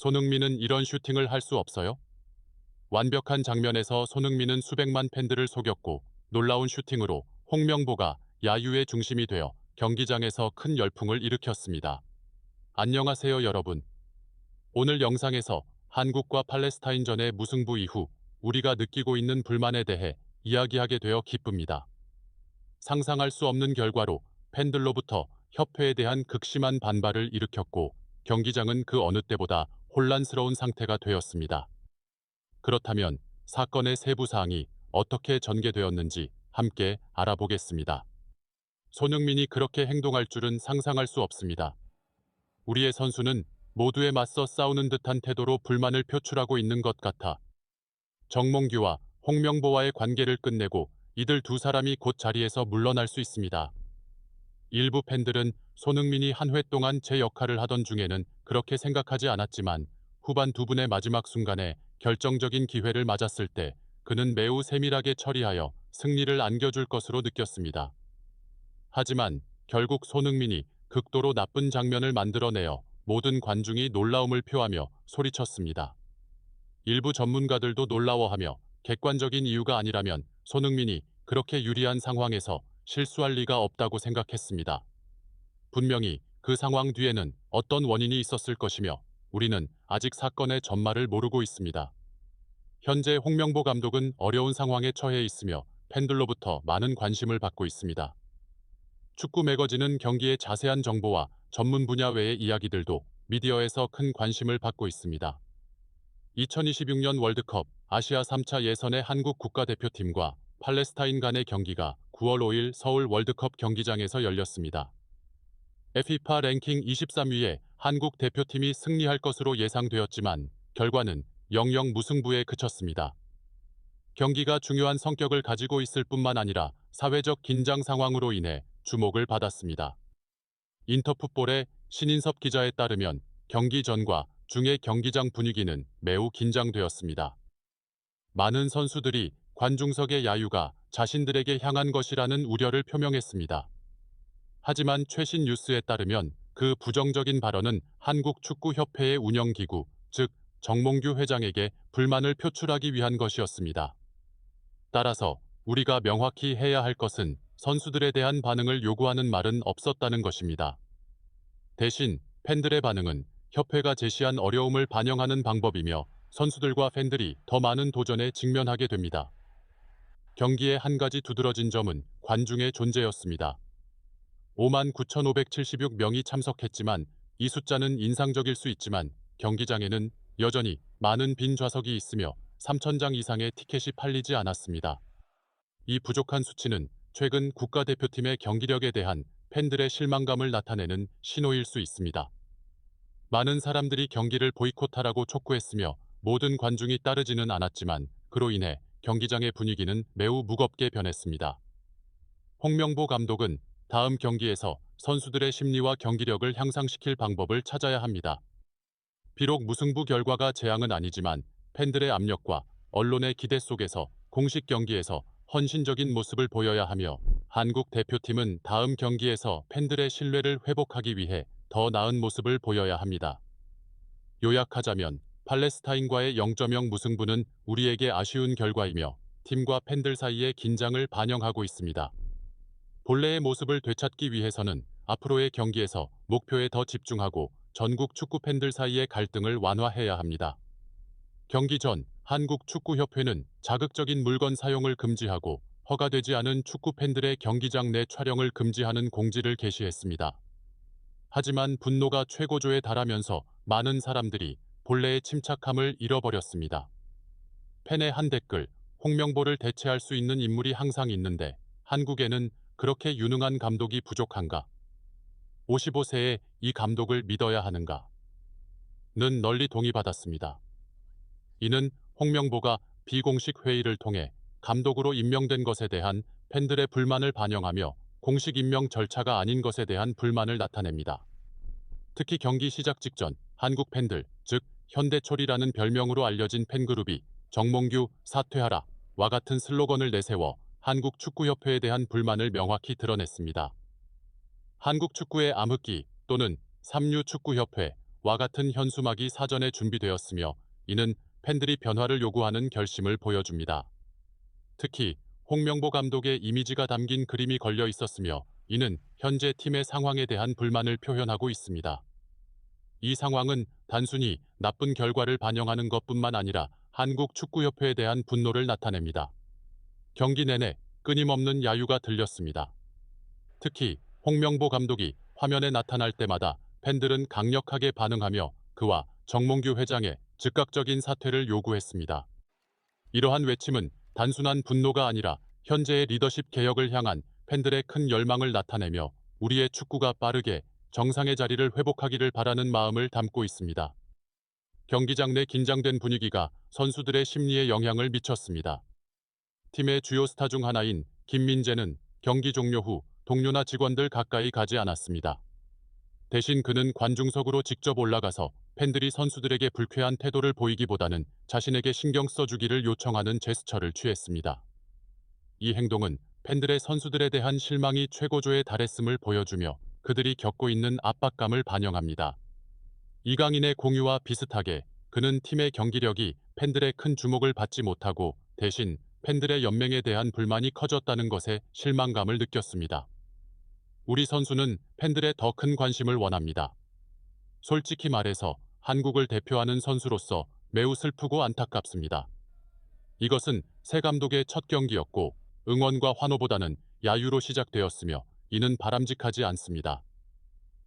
손흥민은 이런 슈팅을 할 수 없어요? 완벽한 장면에서 손흥민은 수백만 팬들을 속였고 놀라운 슈팅으로 홍명보가 야유의 중심이 되어 경기장에서 큰 열풍을 일으켰습니다. 안녕하세요 여러분. 오늘 영상에서 한국과 팔레스타인전의 무승부 이후 우리가 느끼고 있는 불만에 대해 이야기하게 되어 기쁩니다. 상상할 수 없는 결과로 팬들로부터 협회에 대한 극심한 반발을 일으켰고 경기장은 그 어느 때보다 혼란스러운 상태가 되었습니다. 그렇다면 사건의 세부 사항이 어떻게 전개되었는지 함께 알아보겠습니다. 손흥민이 그렇게 행동할 줄은 상상할 수 없습니다. 우리의 선수는 모두에 맞서 싸우는 듯한 태도로 불만을 표출하고 있는 것 같아 정몽규와 홍명보와의 관계를 끝내고 이들 두 사람이 곧 자리에서 물러날 수 있습니다. 일부 팬들은 손흥민이 한 회 동안 제 역할을 하던 중에는 그렇게 생각하지 않았지만 후반 두 분의 마지막 순간에 결정적인 기회를 맞았을 때 그는 매우 세밀하게 처리하여 승리를 안겨줄 것으로 느꼈습니다. 하지만 결국 손흥민이 극도로 나쁜 장면을 만들어내어 모든 관중이 놀라움을 표하며 소리쳤습니다. 일부 전문가들도 놀라워하며 객관적인 이유가 아니라면 손흥민이 그렇게 유리한 상황에서 실수할 리가 없다고 생각했습니다. 분명히 그 상황 뒤에는 어떤 원인이 있었을 것이며 우리는 아직 사건의 전말을 모르고 있습니다. 현재 홍명보 감독은 어려운 상황에 처해 있으며 팬들로부터 많은 관심을 받고 있습니다. 축구 매거진은 경기의 자세한 정보와 전문 분야 외의 이야기들도 미디어에서 큰 관심을 받고 있습니다. 2026년 월드컵 아시아 3차 예선의 한국 국가대표팀과 팔레스타인 간의 경기가 9월 5일 서울 월드컵 경기장에서 열렸습니다. FIFA 랭킹 23위에 한국 대표팀이 승리할 것으로 예상되었지만 결과는 0-0 무승부에 그쳤습니다. 경기가 중요한 성격을 가지고 있을 뿐만 아니라 사회적 긴장 상황으로 인해 주목을 받았습니다. 인터풋볼의 신인섭 기자에 따르면 경기 전과 중의 경기장 분위기는 매우 긴장되었습니다. 많은 선수들이 관중석의 야유가 자신들에게 향한 것이라는 우려를 표명했습니다. 하지만 최신 뉴스에 따르면 그 부정적인 발언은 한국축구협회의 운영기구, 즉 정몽규 회장에게 불만을 표출하기 위한 것이었습니다. 따라서 우리가 명확히 해야 할 것은 선수들에 대한 반응을 요구하는 말은 없었다는 것입니다. 대신 팬들의 반응은 협회가 제시한 어려움을 반영하는 방법이며 선수들과 팬들이 더 많은 도전에 직면하게 됩니다. 경기의 한 가지 두드러진 점은 관중의 존재였습니다. 59,576명이 참석했지만 이 숫자는 인상적일 수 있지만 경기장에는 여전히 많은 빈 좌석이 있으며 3,000장 이상의 티켓이 팔리지 않았습니다. 이 부족한 수치는 최근 국가대표팀의 경기력에 대한 팬들의 실망감을 나타내는 신호일 수 있습니다. 많은 사람들이 경기를 보이콧하라고 촉구했으며 모든 관중이 따르지는 않았지만 그로 인해 경기장의 분위기는 매우 무겁게 변했습니다. 홍명보 감독은 다음 경기에서 선수들의 심리와 경기력을 향상시킬 방법을 찾아야 합니다. 비록 무승부 결과가 재앙은 아니지만 팬들의 압력과 언론의 기대 속에서 공식 경기에서 헌신적인 모습을 보여야 하며 한국 대표팀은 다음 경기에서 팬들의 신뢰를 회복하기 위해 더 나은 모습을 보여야 합니다. 요약하자면 팔레스타인과의 0.0 무승부는 우리에게 아쉬운 결과이며 팀과 팬들 사이의 긴장을 반영하고 있습니다. 본래의 모습을 되찾기 위해서는 앞으로의 경기에서 목표에 더 집중하고 전국 축구 팬들 사이의 갈등을 완화해야 합니다. 경기 전 한국축구협회는 자극적인 물건 사용을 금지하고 허가되지 않은 축구 팬들의 경기장 내 촬영을 금지하는 공지를 게시했습니다. 하지만 분노가 최고조에 달하면서 많은 사람들이 본래의 침착함을 잃어버렸습니다. 팬의 한 댓글, 홍명보를 대체할 수 있는 인물이 항상 있는데 한국에는 그렇게 유능한 감독이 부족한가? 55세에 이 감독을 믿어야 하는가? 는 널리 동의받았습니다. 이는 홍명보가 비공식 회의를 통해 감독으로 임명된 것에 대한 팬들의 불만을 반영하며 공식 임명 절차가 아닌 것에 대한 불만을 나타냅니다. 특히 경기 시작 직전 한국 팬들, 즉 현대철이라는 별명으로 알려진 팬그룹이 정몽규 사퇴하라 와 같은 슬로건을 내세워 한국 축구협회에 대한 불만을 명확히 드러냈습니다. 한국 축구의 암흑기 또는 삼류 축구협회 와 같은 현수막이 사전에 준비되었으며 이는 팬들이 변화를 요구하는 결심을 보여줍니다. 특히 홍명보 감독의 이미지가 담긴 그림이 걸려 있었으며 이는 현재 팀의 상황에 대한 불만을 표현하고 있습니다. 이 상황은 단순히 나쁜 결과를 반영하는 것뿐만 아니라 한국축구협회에 대한 분노를 나타냅니다. 경기 내내 끊임없는 야유가 들렸습니다. 특히 홍명보 감독이 화면에 나타날 때마다 팬들은 강력하게 반응하며 그와 정몽규 회장의 즉각적인 사퇴를 요구했습니다. 이러한 외침은 단순한 분노가 아니라 현재의 리더십 개혁을 향한 팬들의 큰 열망을 나타내며 우리의 축구가 빠르게 정상의 자리를 회복하기를 바라는 마음을 담고 있습니다. 경기장 내 긴장된 분위기가 선수들의 심리에 영향을 미쳤습니다. 팀의 주요 스타 중 하나인 김민재는 경기 종료 후 동료나 직원들 가까이 가지 않았습니다. 대신 그는 관중석으로 직접 올라가서 팬들이 선수들에게 불쾌한 태도를 보이기보다는 자신에게 신경 써주기를 요청하는 제스처를 취했습니다. 이 행동은 팬들의 선수들에 대한 실망이 최고조에 달했음을 보여주며 그들이 겪고 있는 압박감을 반영합니다. 이강인의 공유와 비슷하게 그는 팀의 경기력이 팬들의 큰 주목을 받지 못하고 대신 팬들의 연맹에 대한 불만이 커졌다는 것에 실망감을 느꼈습니다. 우리 선수는 팬들의 더 큰 관심을 원합니다. 솔직히 말해서 한국을 대표하는 선수로서 매우 슬프고 안타깝습니다. 이것은 새 감독의 첫 경기였고 응원과 환호보다는 야유로 시작되었으며 이는 바람직하지 않습니다.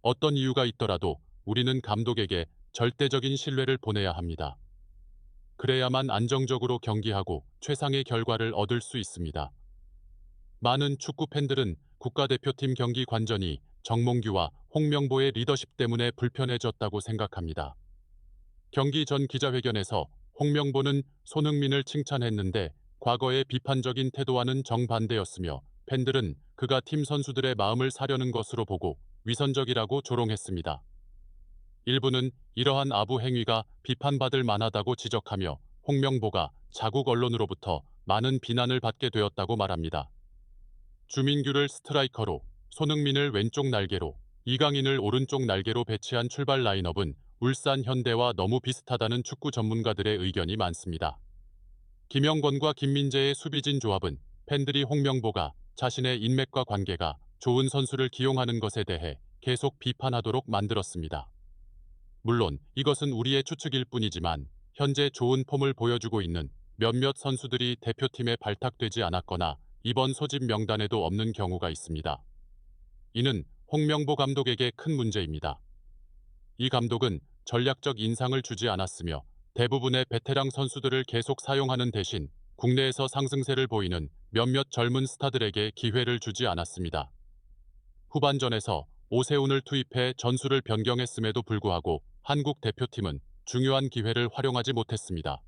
어떤 이유가 있더라도 우리는 감독에게 절대적인 신뢰를 보내야 합니다. 그래야만 안정적으로 경기하고 최상의 결과를 얻을 수 있습니다. 많은 축구 팬들은 국가대표팀 경기 관전이 정몽규와 홍명보의 리더십 때문에 불편해졌다고 생각합니다. 경기 전 기자회견에서 홍명보는 손흥민을 칭찬했는데 과거의 비판적인 태도와는 정반대였으며 팬들은 그가 팀 선수들의 마음을 사려는 것으로 보고 위선적이라고 조롱했습니다. 일부는 이러한 아부 행위가 비판받을 만하다고 지적하며 홍명보가 자국 언론으로부터 많은 비난을 받게 되었다고 말합니다. 주민규를 스트라이커로, 손흥민을 왼쪽 날개로, 이강인을 오른쪽 날개로 배치한 출발 라인업은 울산 현대와 너무 비슷하다는 축구 전문가들의 의견이 많습니다. 김영권과 김민재의 수비진 조합은 팬들이 홍명보가 자신의 인맥과 관계가 좋은 선수를 기용하는 것에 대해 계속 비판하도록 만들었습니다. 물론 이것은 우리의 추측일 뿐이지만 현재 좋은 폼을 보여주고 있는 몇몇 선수들이 대표팀에 발탁되지 않았거나 이번 소집 명단에도 없는 경우가 있습니다. 이는 홍명보 감독에게 큰 문제입니다. 이 감독은 전략적 인상을 주지 않았으며 대부분의 베테랑 선수들을 계속 사용하는 대신 국내에서 상승세를 보이는 몇몇 젊은 스타들에게 기회를 주지 않았습니다. 후반전에서 오세훈을 투입해 전술을 변경했음에도 불구하고 한국 대표팀은 중요한 기회를 활용하지 못했습니다.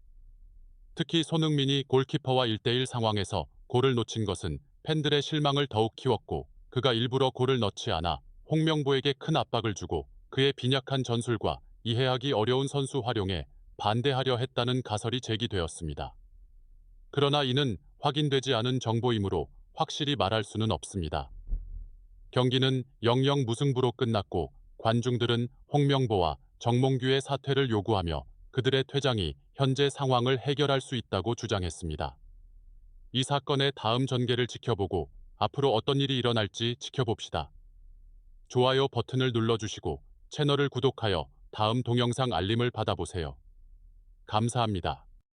특히 손흥민이 골키퍼와 1대1 상황에서 골을 놓친 것은 팬들의 실망을 더욱 키웠고 그가 일부러 골을 넣지 않아 홍명보에게 큰 압박을 주고 그의 빈약한 전술과 이해하기 어려운 선수 활용에 반대하려 했다는 가설이 제기되었습니다. 그러나 이는 확인되지 않은 정보이므로 확실히 말할 수는 없습니다. 경기는 0-0 무승부로 끝났고 관중들은 홍명보와 정몽규의 사퇴를 요구하며 그들의 퇴장이 현재 상황을 해결할 수 있다고 주장했습니다. 이 사건의 다음 전개를 지켜보고 앞으로 어떤 일이 일어날지 지켜봅시다. 좋아요 버튼을 눌러주시고 채널을 구독하여 다음 동영상 알림을 받아보세요. 감사합니다.